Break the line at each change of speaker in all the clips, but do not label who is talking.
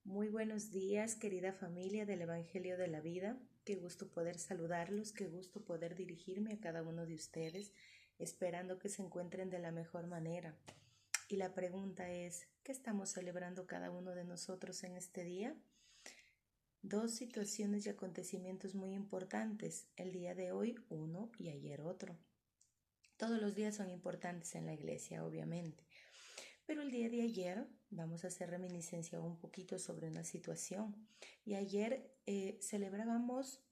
Muy buenos días, querida familia del Evangelio de la Vida. Qué gusto poder saludarlos, qué gusto poder dirigirme a cada uno de ustedes, esperando que se encuentren de la mejor manera. Y la pregunta es, ¿qué estamos celebrando cada uno de nosotros en este día? Dos situaciones y acontecimientos muy importantes, el día de hoy uno y ayer otro. Todos los días son importantes en la iglesia, obviamente. Pero el día de ayer vamos a hacer reminiscencia un poquito sobre una situación. Y ayer celebrábamos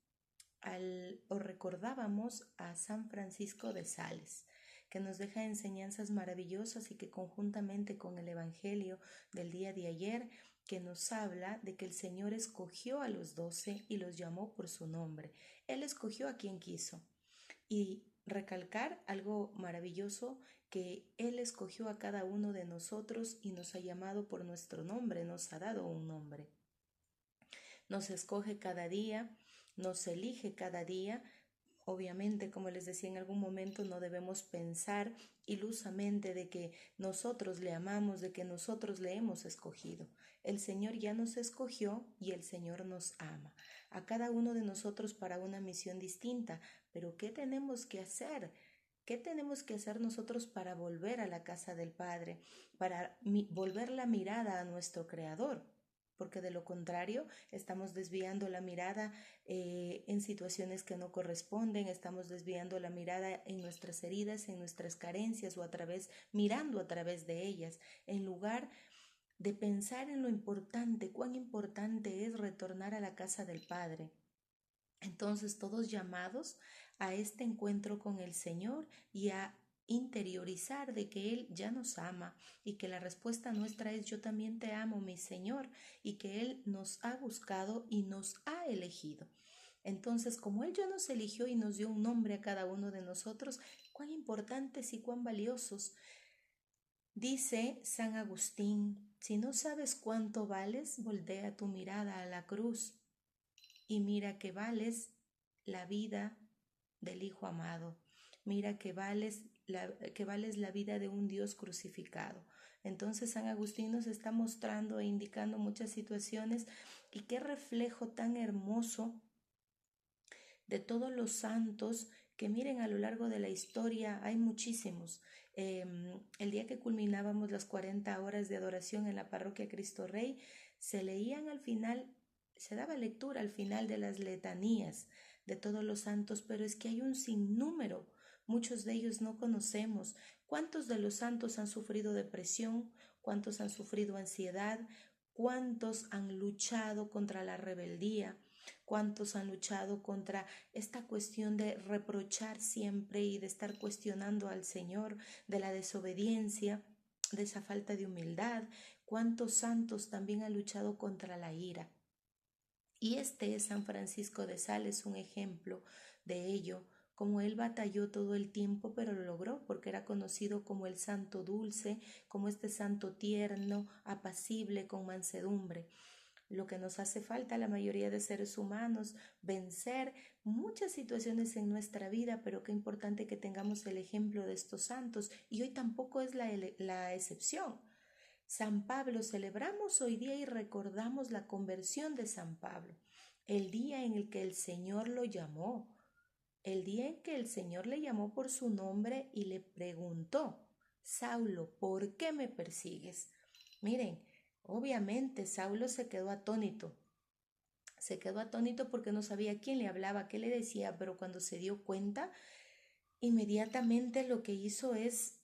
o recordábamos a San Francisco de Sales, que nos deja enseñanzas maravillosas y que conjuntamente con el Evangelio del día de ayer, que nos habla de que el Señor escogió a los 12 y los llamó por su nombre. Él escogió a quien quiso. Y recalcar algo maravilloso, que Él escogió a cada uno de nosotros y nos ha llamado por nuestro nombre, nos ha dado un nombre. Nos escoge cada día, nos elige cada día. Obviamente, como les decía en algún momento, no debemos pensar ilusamente de que nosotros le amamos, de que nosotros le hemos escogido. El Señor ya nos escogió y el Señor nos ama. A cada uno de nosotros para una misión distinta. Pero ¿qué tenemos que hacer? ¿Qué tenemos que hacer nosotros para volver a la casa del Padre? Para volver la mirada a nuestro Creador. Porque de lo contrario estamos desviando la mirada en situaciones que no corresponden, estamos desviando la mirada en nuestras heridas, en nuestras carencias o mirando a través de ellas, en lugar de pensar en lo importante, cuán importante es retornar a la casa del Padre. Entonces, todos llamados a este encuentro con el Señor y a interiorizar de que Él ya nos ama y que la respuesta nuestra es yo también te amo, mi Señor, y que Él nos ha buscado y nos ha elegido. Entonces, como Él ya nos eligió y nos dio un nombre a cada uno de nosotros, cuán importantes y cuán valiosos. Dice San Agustín, si no sabes cuánto vales, voltea tu mirada a la cruz y mira que vales la vida del Hijo amado. Mira que vales la vida de un Dios crucificado. Entonces San Agustín nos está mostrando e indicando muchas situaciones y qué reflejo tan hermoso de todos los santos que miren a lo largo de la historia, hay muchísimos. El día que culminábamos las 40 horas de adoración en la parroquia Cristo Rey, se leían al final, se daba lectura al final de las letanías de todos los santos, pero es que hay un sinnúmero, muchos de ellos no conocemos. ¿Cuántos de los santos han sufrido depresión? ¿Cuántos han sufrido ansiedad? ¿Cuántos han luchado contra la rebeldía? ¿Cuántos han luchado contra esta cuestión de reprochar siempre y de estar cuestionando al Señor, de la desobediencia, de esa falta de humildad? ¿Cuántos santos también han luchado contra la ira? Y este es San Francisco de Sales, un ejemplo de ello, como él batalló todo el tiempo, pero lo logró, porque era conocido como el santo dulce, como este santo tierno, apacible, con mansedumbre. Lo que nos hace falta a la mayoría de seres humanos, vencer muchas situaciones en nuestra vida, pero qué importante que tengamos el ejemplo de estos santos, y hoy tampoco es la excepción. San Pablo, celebramos hoy día y recordamos la conversión de San Pablo, el día en el que el Señor lo llamó, el día en que el Señor le llamó por su nombre y le preguntó, Saulo, ¿por qué me persigues? Miren, obviamente Saulo se quedó atónito. Se quedó atónito porque no sabía quién le hablaba, qué le decía, pero cuando se dio cuenta, inmediatamente lo que hizo es,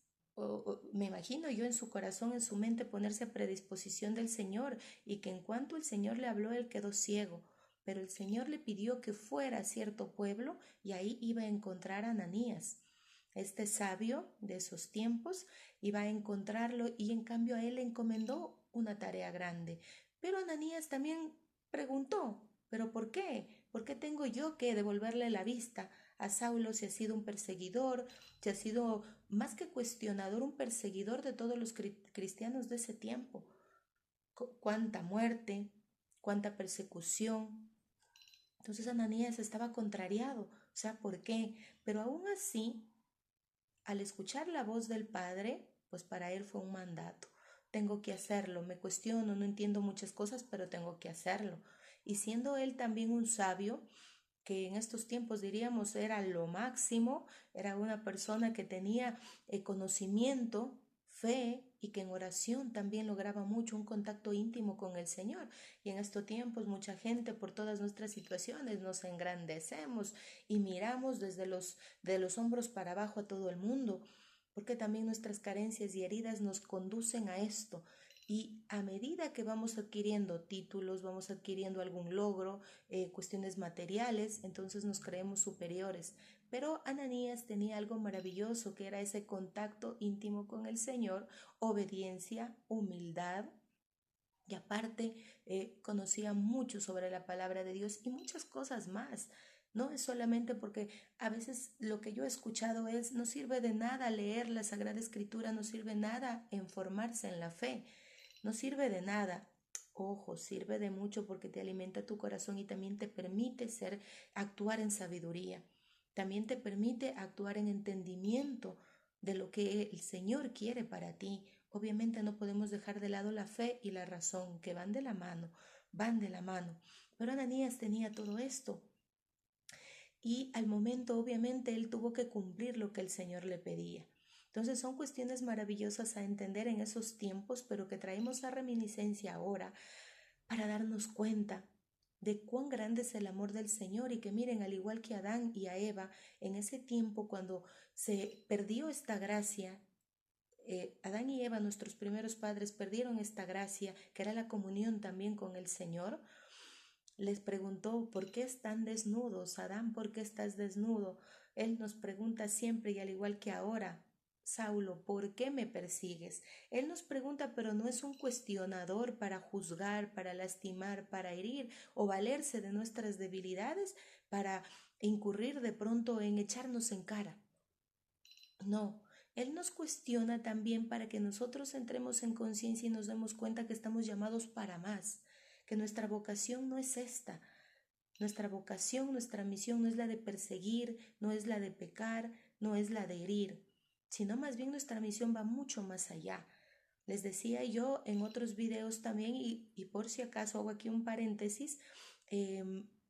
me imagino yo en su corazón, en su mente, ponerse a predisposición del Señor, y que en cuanto el Señor le habló, él quedó ciego. Pero el Señor le pidió que fuera a cierto pueblo y ahí iba a encontrar a Ananías. Este sabio de esos tiempos iba a encontrarlo y en cambio a él le encomendó una tarea grande. Pero Ananías también preguntó, ¿pero por qué? ¿Por qué tengo yo que devolverle la vista a Saulo si ha sido un perseguidor, si ha sido más que cuestionador, un perseguidor de todos los cristianos de ese tiempo? Cuánta muerte, cuánta persecución. Entonces Ananías estaba contrariado, o sea, ¿por qué? Pero aún así, al escuchar la voz del Padre, pues para él fue un mandato. tengo que hacerlo, me cuestiono, no entiendo muchas cosas, pero tengo que hacerlo. Y siendo él también un sabio, que en estos tiempos diríamos era lo máximo, era una persona que tenía conocimiento, fe y que en oración también lograba mucho un contacto íntimo con el Señor. Y en estos tiempos mucha gente por todas nuestras situaciones nos engrandecemos y miramos de los hombros para abajo a todo el mundo, porque también nuestras carencias y heridas nos conducen a esto. Y a medida que vamos adquiriendo títulos, vamos adquiriendo algún logro, cuestiones materiales, entonces nos creemos superiores. Pero Ananías tenía algo maravilloso, que era ese contacto íntimo con el Señor, obediencia, humildad, y aparte conocía mucho sobre la palabra de Dios y muchas cosas más. No es solamente porque a veces lo que yo he escuchado es, no sirve de nada leer la Sagrada Escritura, no sirve nada en formarse en la fe, no sirve de nada. Ojo, sirve de mucho porque te alimenta tu corazón y también te permite actuar en sabiduría. También te permite actuar en entendimiento de lo que el Señor quiere para ti. Obviamente no podemos dejar de lado la fe y la razón, que van de la mano, van de la mano. Pero Ananías tenía todo esto. Y al momento, obviamente, él tuvo que cumplir lo que el Señor le pedía. Entonces son cuestiones maravillosas a entender en esos tiempos, pero que traemos a reminiscencia ahora para darnos cuenta de cuán grande es el amor del Señor y que miren, al igual que a Adán y a Eva, en ese tiempo cuando se perdió esta gracia, Adán y Eva, nuestros primeros padres, perdieron esta gracia, que era la comunión también con el Señor. Les preguntó, ¿por qué están desnudos? Adán, ¿por qué estás desnudo? Él nos pregunta siempre y al igual que ahora, Saulo, ¿por qué me persigues? Él nos pregunta, pero no es un cuestionador para juzgar, para lastimar, para herir o valerse de nuestras debilidades para incurrir de pronto en echarnos en cara. No, Él nos cuestiona también para que nosotros entremos en conciencia y nos demos cuenta que estamos llamados para más, que nuestra vocación no es esta. Nuestra vocación, nuestra misión no es la de perseguir, no es la de pecar, no es la de herir, sino más bien nuestra misión va mucho más allá. Les decía yo en otros videos también, y por si acaso hago aquí un paréntesis,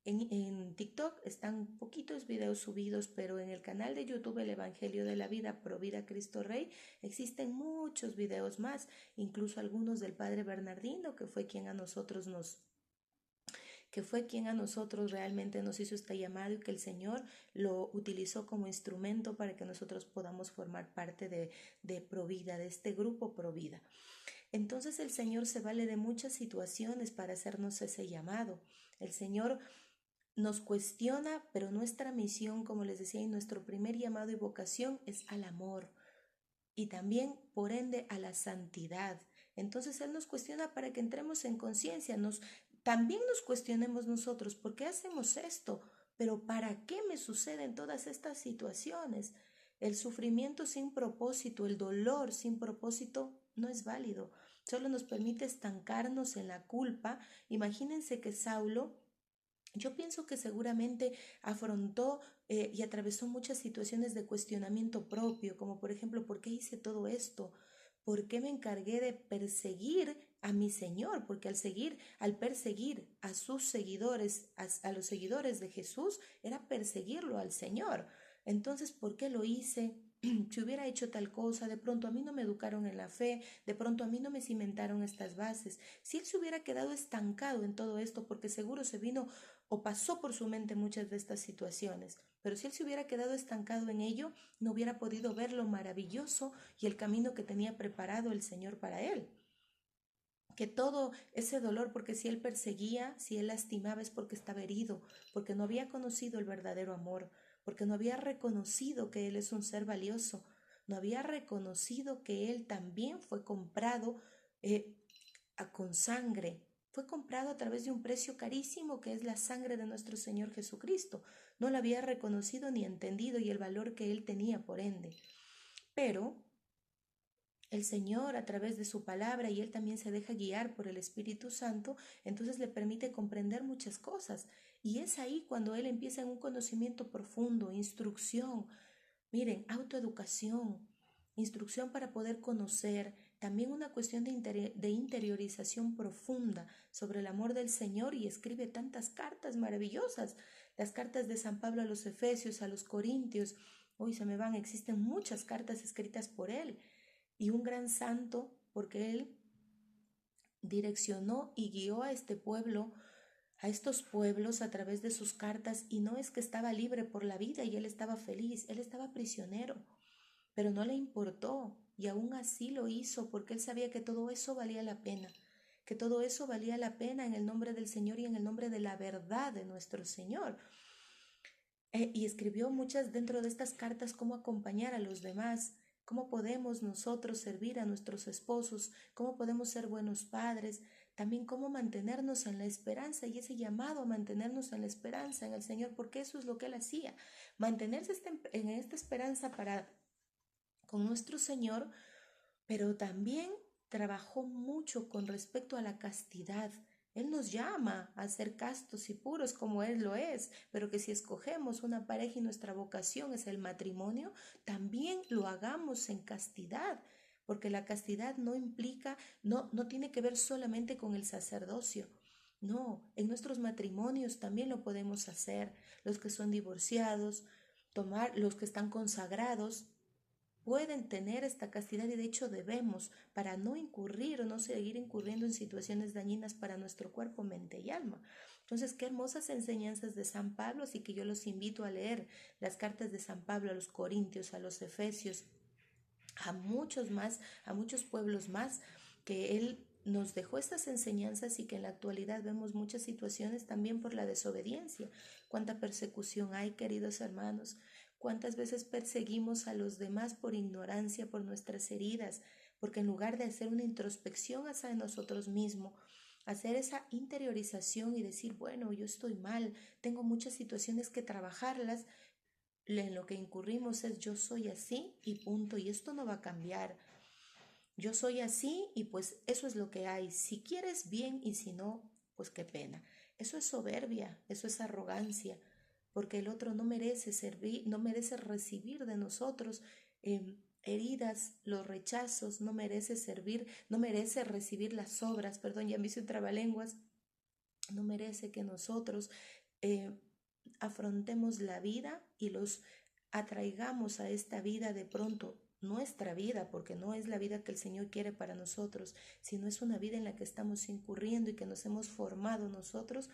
en TikTok están poquitos videos subidos, pero en el canal de YouTube El Evangelio de la Vida, Provida Cristo Rey, existen muchos videos más, incluso algunos del Padre Bernardino, que fue quien a nosotros realmente nos hizo esta llamada y que el Señor lo utilizó como instrumento para que nosotros podamos formar parte de Provida, de este grupo Provida. Entonces el Señor se vale de muchas situaciones para hacernos ese llamado. El Señor nos cuestiona, pero nuestra misión, como les decía, y nuestro primer llamado y vocación es al amor y también, por ende, a la santidad. Entonces Él nos cuestiona para que entremos en conciencia, también nos cuestionemos nosotros, ¿por qué hacemos esto? Pero ¿para qué me suceden todas estas situaciones? El sufrimiento sin propósito, el dolor sin propósito no es válido. Solo nos permite estancarnos en la culpa. Imagínense que Saulo, yo pienso que seguramente afrontó y atravesó muchas situaciones de cuestionamiento propio, como por ejemplo, ¿por qué hice todo esto? ¿Por qué me encargué de perseguir a mi Señor? Porque al perseguir a sus seguidores, a los seguidores de Jesús, era perseguirlo al Señor. Entonces, ¿por qué lo hice? Si hubiera hecho tal cosa, de pronto a mí no me educaron en la fe, de pronto a mí no me cimentaron estas bases. Si él se hubiera quedado estancado en todo esto, porque seguro se vino o pasó por su mente muchas de estas situaciones, pero si él se hubiera quedado estancado en ello, no hubiera podido ver lo maravilloso y el camino que tenía preparado el Señor para él. Que todo ese dolor, porque si él perseguía, si él lastimaba, es porque estaba herido, porque no había conocido el verdadero amor, porque no había reconocido que él es un ser valioso, no había reconocido que él también fue comprado con sangre. Fue comprado a través de un precio carísimo que es la sangre de nuestro Señor Jesucristo. No lo había reconocido ni entendido y el valor que él tenía por ende. Pero el Señor a través de su palabra y él también se deja guiar por el Espíritu Santo, entonces le permite comprender muchas cosas. Y es ahí cuando él empieza en un conocimiento profundo, instrucción, miren, autoeducación, instrucción para poder conocer, también una cuestión de interiorización profunda sobre el amor del Señor, y escribe tantas cartas maravillosas, las cartas de San Pablo a los Efesios, a los Corintios. Hoy se me van, existen muchas cartas escritas por él, y un gran santo porque él direccionó y guió a este pueblo, a estos pueblos a través de sus cartas, y no es que estaba libre por la vida y él estaba feliz, él estaba prisionero, pero no le importó, y aún así lo hizo porque él sabía que todo eso valía la pena, que todo eso valía la pena en el nombre del Señor y en el nombre de la verdad de nuestro Señor. Y escribió muchas dentro de estas cartas cómo acompañar a los demás, cómo podemos nosotros servir a nuestros esposos, cómo podemos ser buenos padres, también cómo mantenernos en la esperanza, y ese llamado a mantenernos en la esperanza en el Señor, porque eso es lo que él hacía, mantenerse en esta esperanza para con nuestro Señor, pero también trabajó mucho con respecto a la castidad. Él nos llama a ser castos y puros como Él lo es, pero que si escogemos una pareja y nuestra vocación es el matrimonio, también lo hagamos en castidad, porque la castidad no implica, no tiene que ver solamente con el sacerdocio. No, en nuestros matrimonios también lo podemos hacer. Los que son divorciados, los que están consagrados, pueden tener esta castidad, y de hecho debemos, para no incurrir o no seguir incurriendo en situaciones dañinas para nuestro cuerpo, mente y alma. Entonces, qué hermosas enseñanzas de San Pablo, así que yo los invito a leer las cartas de San Pablo a los Corintios, a los Efesios, a muchos más, a muchos pueblos más, que él nos dejó estas enseñanzas, y que en la actualidad vemos muchas situaciones también por la desobediencia. Cuánta persecución hay, queridos hermanos, cuántas veces perseguimos a los demás por ignorancia, por nuestras heridas, porque en lugar de hacer una introspección hacia nosotros mismos, hacer esa interiorización y decir, bueno, yo estoy mal, tengo muchas situaciones que trabajarlas, en lo que incurrimos es yo soy así y punto, y esto no va a cambiar. Yo soy así y pues eso es lo que hay. Si quieres bien, y si no, pues qué pena. Eso es soberbia, eso es arrogancia, porque el otro no merece servir, no merece recibir de nosotros heridas, los rechazos, no merece servir, no merece recibir las obras, perdón, ya me hice un trabalenguas, no merece que nosotros eh, afrontemos la vida y los atraigamos a esta vida, de pronto nuestra vida, porque no es la vida que el Señor quiere para nosotros, sino es una vida en la que estamos incurriendo y que nos hemos formado nosotros,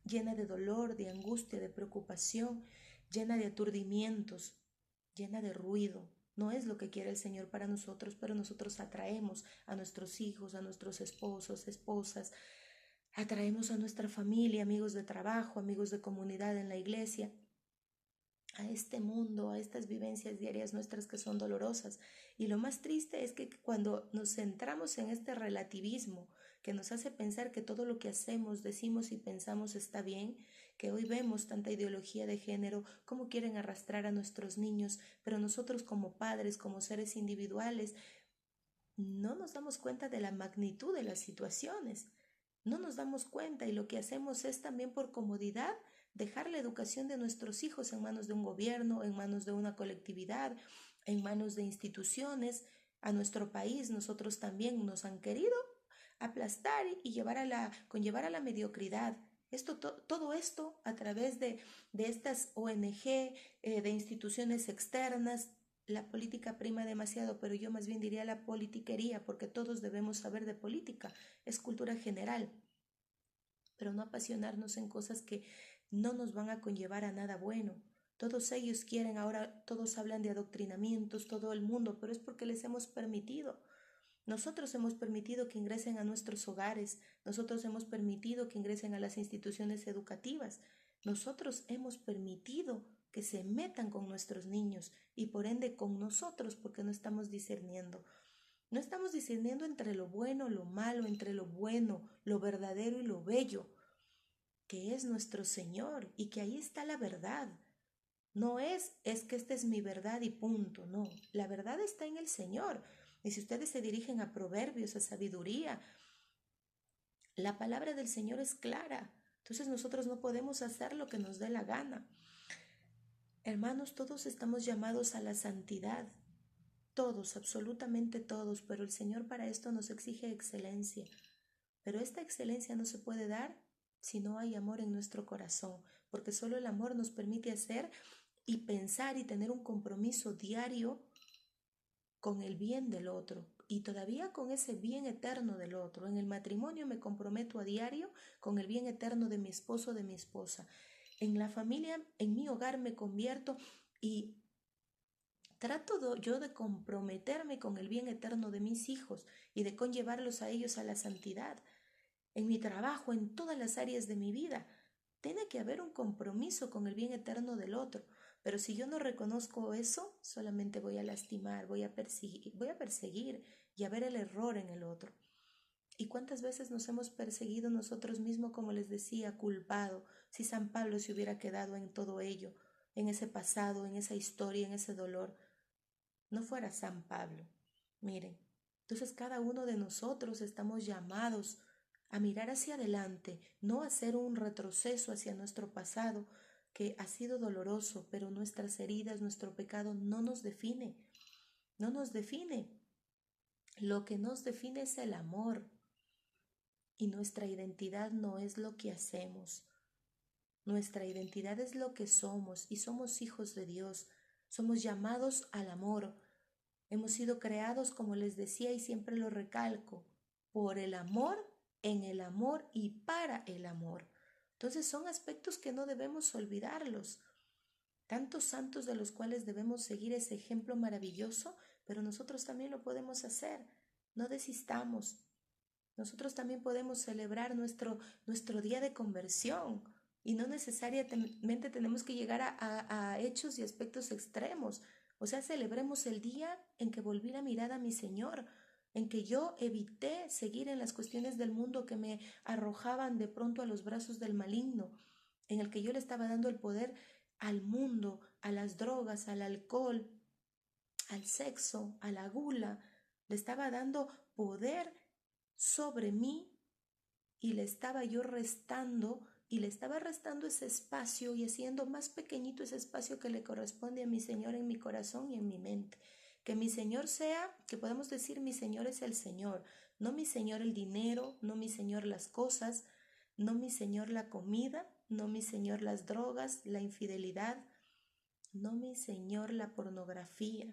llena de dolor, de angustia, de preocupación, llena de aturdimientos, llena de ruido. No es lo que quiere el Señor para nosotros, pero nosotros atraemos a nuestros hijos, a nuestros esposos, esposas, atraemos a nuestra familia, amigos de trabajo, amigos de comunidad en la iglesia, a este mundo, a estas vivencias diarias nuestras que son dolorosas. Y lo más triste es que cuando nos centramos en este relativismo que nos hace pensar que todo lo que hacemos, decimos y pensamos está bien, que hoy vemos tanta ideología de género, cómo quieren arrastrar a nuestros niños, pero nosotros como padres, como seres individuales, no nos damos cuenta de la magnitud de las situaciones. No nos damos cuenta, y lo que hacemos es también por comodidad dejar la educación de nuestros hijos en manos de un gobierno, en manos de una colectividad, en manos de instituciones. A nuestro país nosotros también nos han querido aplastar y conllevar a la mediocridad. Todo esto a través de estas ONG, de instituciones externas. La política prima demasiado, pero yo más bien diría la politiquería, porque todos debemos saber de política, es cultura general, pero no apasionarnos en cosas que no nos van a conllevar a nada bueno. Todos ellos quieren, ahora todos hablan de adoctrinamientos, todo el mundo, pero es porque les hemos permitido. Nosotros hemos permitido que ingresen a nuestros hogares, nosotros hemos permitido que ingresen a las instituciones educativas, nosotros hemos permitido que se metan con nuestros niños y por ende con nosotros, porque no estamos discerniendo. No estamos discerniendo entre lo bueno, lo malo, entre lo bueno, lo verdadero y lo bello, que es nuestro Señor, y que ahí está la verdad. No es que esta es mi verdad y punto, no. La verdad está en el Señor. Y si ustedes se dirigen a proverbios, a sabiduría, la palabra del Señor es clara. Entonces nosotros no podemos hacer lo que nos dé la gana. Hermanos, todos estamos llamados a la santidad. todos, absolutamente todos, pero el Señor para esto nos exige excelencia. Pero esta excelencia no se puede dar si no hay amor en nuestro corazón, porque solo el amor nos permite hacer y pensar y tener un compromiso diario con el bien del otro y todavía con ese bien eterno del otro. En el matrimonio me comprometo a diario con el bien eterno de mi esposo, de mi esposa. En la familia, en mi hogar me convierto y trato yo de comprometerme con el bien eterno de mis hijos y de conllevarlos a ellos a la santidad. En mi trabajo, en todas las áreas de mi vida, tiene que haber un compromiso con el bien eterno del otro. Pero si yo no reconozco eso, solamente voy a lastimar, voy a perseguir y a ver el error en el otro. ¿Y cuántas veces nos hemos perseguido nosotros mismos, como les decía, culpado, si San Pablo se hubiera quedado en todo ello, en ese pasado, en esa historia, en ese dolor? No fuera San Pablo. Miren, entonces cada uno de nosotros estamos llamados a mirar hacia adelante, no a hacer un retroceso hacia nuestro pasado, que ha sido doloroso, pero nuestras heridas, nuestro pecado no nos define, no nos define. Lo que nos define es el amor y nuestra identidad no es lo que hacemos. Nuestra identidad es lo que somos y somos hijos de Dios. Somos llamados al amor. Hemos sido creados, como les decía y siempre lo recalco, por el amor, en el amor y para el amor. Entonces son aspectos que no debemos olvidarlos. Tantos santos de los cuales debemos seguir ese ejemplo maravilloso, pero nosotros también lo podemos hacer. No desistamos. Nosotros también podemos celebrar nuestro día de conversión y no necesariamente tenemos que llegar a hechos y aspectos extremos. O sea, celebremos el día en que volví la mirada a mi Señor, en que yo evité seguir en las cuestiones del mundo que me arrojaban de pronto a los brazos del maligno, en el que yo le estaba dando el poder al mundo, a las drogas, al alcohol, al sexo, a la gula. Le estaba dando poder sobre mí y le estaba yo restando y le estaba restando ese espacio y haciendo más pequeñito ese espacio que le corresponde a mi Señor en mi corazón y en mi mente. Que mi Señor sea, que podemos decir mi Señor es el Señor, no mi Señor el dinero, no mi Señor las cosas, no mi Señor la comida, no mi Señor las drogas, la infidelidad, no mi Señor la pornografía,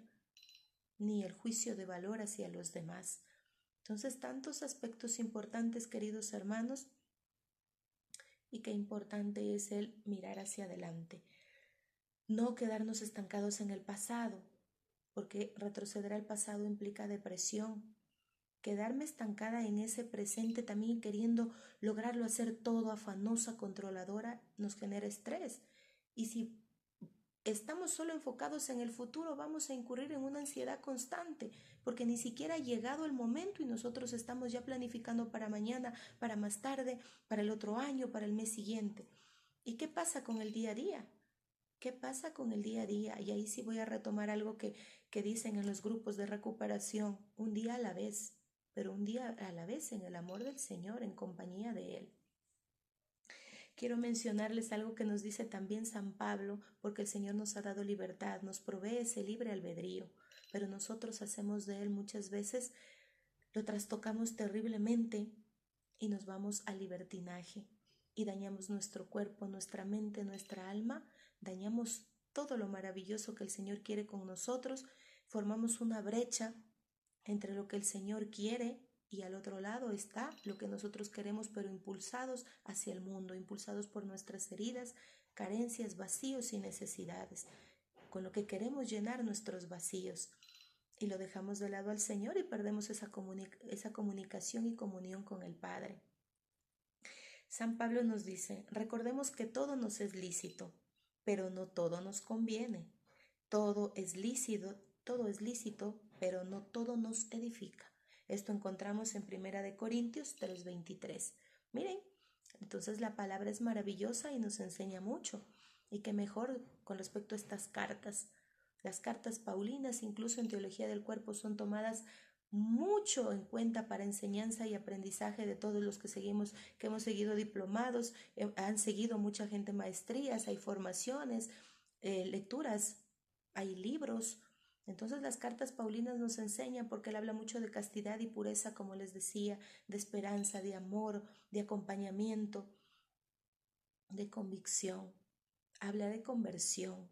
ni el juicio de valor hacia los demás. Entonces, tantos aspectos importantes, queridos hermanos, y qué importante es el mirar hacia adelante. No quedarnos estancados en el pasado, porque retroceder al pasado implica depresión. Quedarme estancada en ese presente también queriendo lograrlo hacer todo, afanosa, controladora, nos genera estrés. Y si estamos solo enfocados en el futuro, vamos a incurrir en una ansiedad constante, porque ni siquiera ha llegado el momento y nosotros estamos ya planificando para mañana, para más tarde, para el otro año, para el mes siguiente. ¿Y qué pasa con el día a día? ¿Qué pasa con el día a día? Y ahí sí voy a retomar algo que dicen en los grupos de recuperación, un día a la vez, pero un día a la vez en el amor del Señor, en compañía de Él. Quiero mencionarles algo que nos dice también San Pablo, porque el Señor nos ha dado libertad, nos provee ese libre albedrío, pero nosotros hacemos de Él muchas veces, lo trastocamos terriblemente y nos vamos al libertinaje y dañamos nuestro cuerpo, nuestra mente, nuestra alma, dañamos todo lo maravilloso que el Señor quiere con nosotros, formamos una brecha entre lo que el Señor quiere y al otro lado está lo que nosotros queremos, pero impulsados hacia el mundo, impulsados por nuestras heridas, carencias, vacíos y necesidades, con lo que queremos llenar nuestros vacíos. Y lo dejamos de lado al Señor y perdemos esa comunicación y comunión con el Padre. San Pablo nos dice, recordemos que todo nos es lícito, pero no todo nos conviene. Todo es lícito, pero no todo nos edifica. Esto encontramos en 1 Corintios 3:23. Miren, entonces la palabra es maravillosa y nos enseña mucho. Y qué mejor con respecto a estas cartas. Las cartas paulinas, incluso en teología del cuerpo, son tomadas mucho en cuenta para enseñanza y aprendizaje de todos los que hemos seguido diplomados, han seguido mucha gente maestrías, hay formaciones, lecturas, hay libros. Entonces las cartas paulinas nos enseñan, porque él habla mucho de castidad y pureza, como les decía, de esperanza, de amor, de acompañamiento, de convicción, habla de conversión.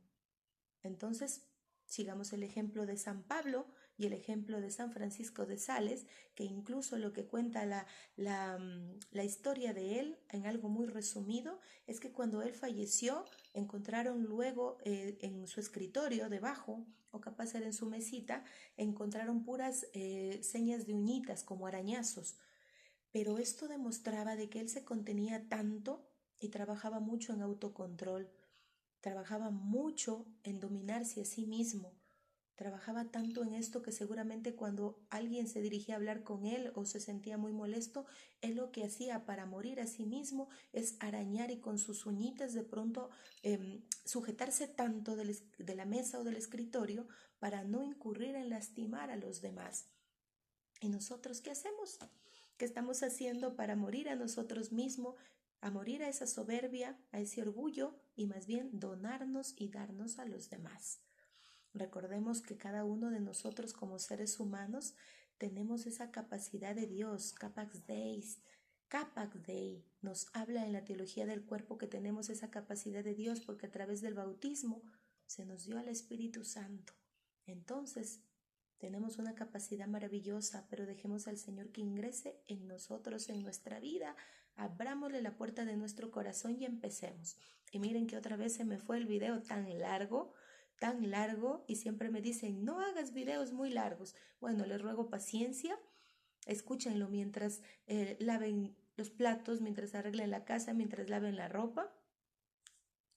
Entonces, sigamos el ejemplo de San Pablo y el ejemplo de San Francisco de Sales, que incluso lo que cuenta la historia de él, en algo muy resumido, es que cuando él falleció, encontraron luego en su escritorio debajo, o capaz era en su mesita, encontraron puras señas de uñitas, como arañazos. Pero esto demostraba de que él se contenía tanto y trabajaba mucho en autocontrol, trabajaba mucho en dominarse a sí mismo, trabajaba tanto en esto que seguramente cuando alguien se dirigía a hablar con él o se sentía muy molesto, él lo que hacía para morir a sí mismo es arañar y con sus uñitas de pronto sujetarse tanto de la mesa o del escritorio para no incurrir en lastimar a los demás. ¿Y nosotros qué hacemos? ¿Qué estamos haciendo para morir a nosotros mismos, a morir a esa soberbia, a ese orgullo y más bien donarnos y darnos a los demás? Recordemos que cada uno de nosotros como seres humanos tenemos esa capacidad de Dios, capax Dei. Nos habla en la teología del cuerpo que tenemos esa capacidad de Dios porque a través del bautismo se nos dio al Espíritu Santo. Entonces, tenemos una capacidad maravillosa, pero dejemos al Señor que ingrese en nosotros, en nuestra vida. Abrámosle la puerta de nuestro corazón y empecemos. Y miren que otra vez se me fue el video tan largo, y siempre me dicen, no hagas videos muy largos. Bueno, les ruego paciencia, escúchenlo mientras laven los platos, mientras arreglen la casa, mientras laven la ropa.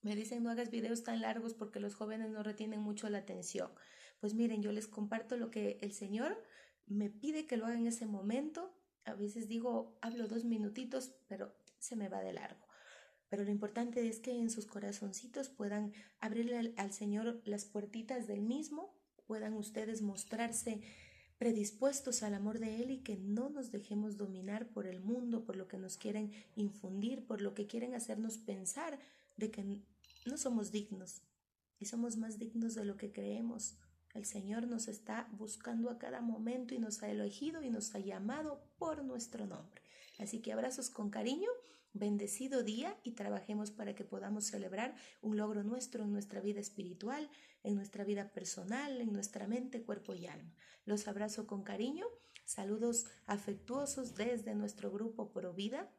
Me dicen no hagas videos tan largos porque los jóvenes no retienen mucho la atención. Pues miren, yo les comparto lo que el Señor me pide que lo haga en ese momento. A veces digo, hablo 2 minutitos, pero se me va de largo. Pero lo importante es que en sus corazoncitos puedan abrirle al Señor las puertitas del mismo, puedan ustedes mostrarse predispuestos al amor de Él y que no nos dejemos dominar por el mundo, por lo que nos quieren infundir, por lo que quieren hacernos pensar de que no somos dignos y somos más dignos de lo que creemos. El Señor nos está buscando a cada momento y nos ha elegido y nos ha llamado por nuestro nombre. Así que abrazos con cariño, bendecido día y trabajemos para que podamos celebrar un logro nuestro en nuestra vida espiritual, en nuestra vida personal, en nuestra mente, cuerpo y alma. Los abrazo con cariño, saludos afectuosos desde nuestro grupo Pro Vida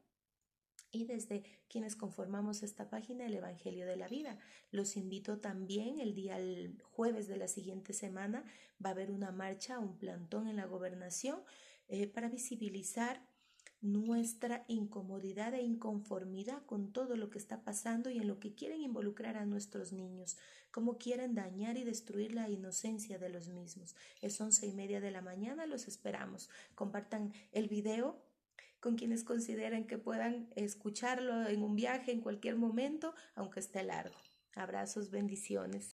y desde quienes conformamos esta página El Evangelio de la Vida. Los invito también el jueves de la siguiente semana, va a haber una marcha, un plantón en la gobernación para visibilizar nuestra incomodidad e inconformidad con todo lo que está pasando y en lo que quieren involucrar a nuestros niños, cómo quieren dañar y destruir la inocencia de los mismos. Es 11:30 de la mañana, los esperamos. Compartan el video con quienes consideren que puedan escucharlo en un viaje en cualquier momento, aunque esté largo. Abrazos, bendiciones.